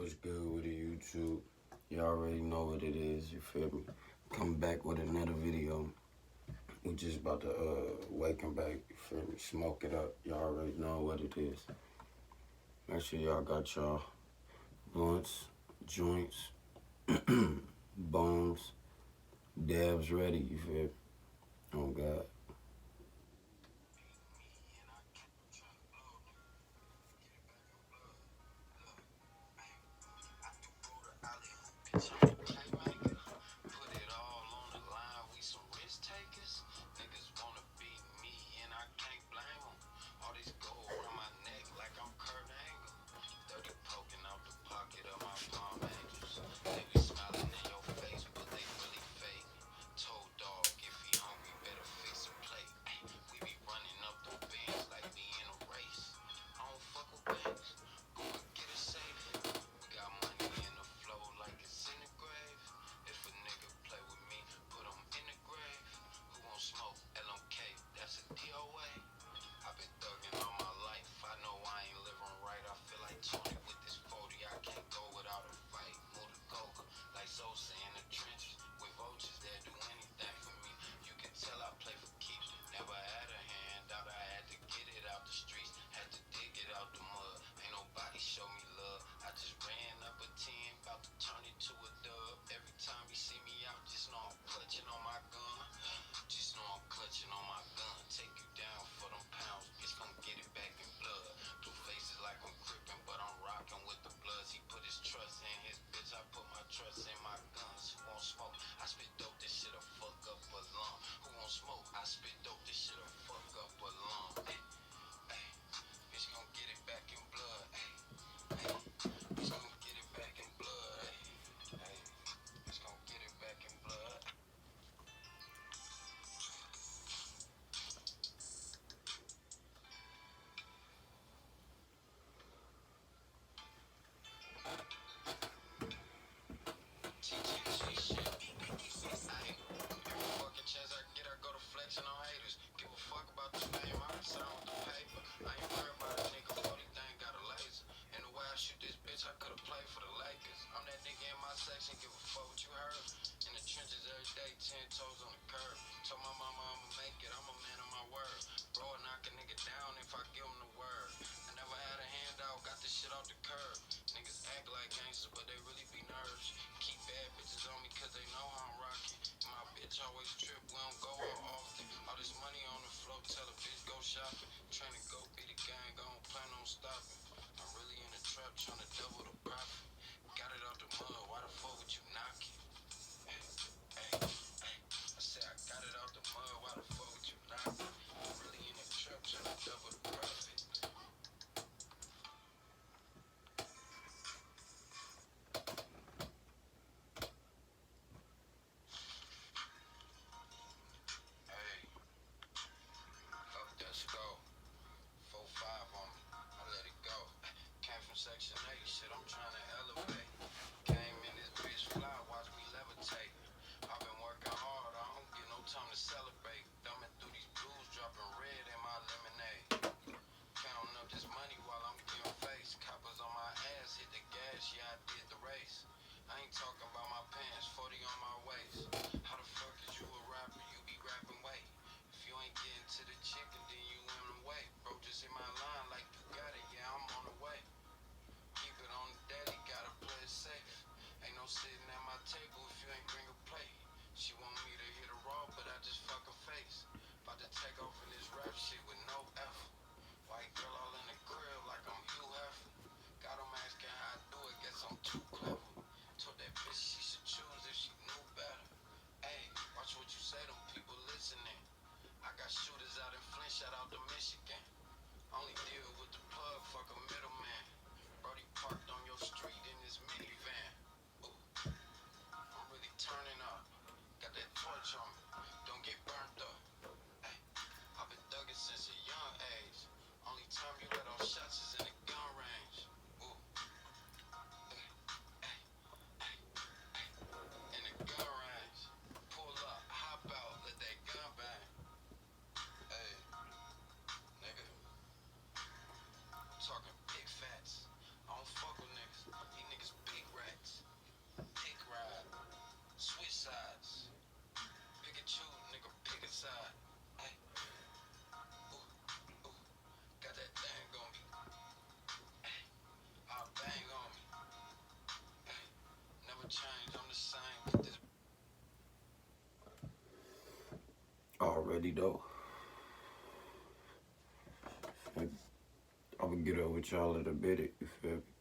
What's good with the YouTube? You already know what it is, you feel me? Coming back with another video. We just about to waking back, you feel me? Smoke it up. Y'all already know what it is. Make sure y'all got y'all blunts, joints, bombs, dabs ready, you feel me? Oh God. already know. I'm gonna get up with y'all in a minute, you feel me?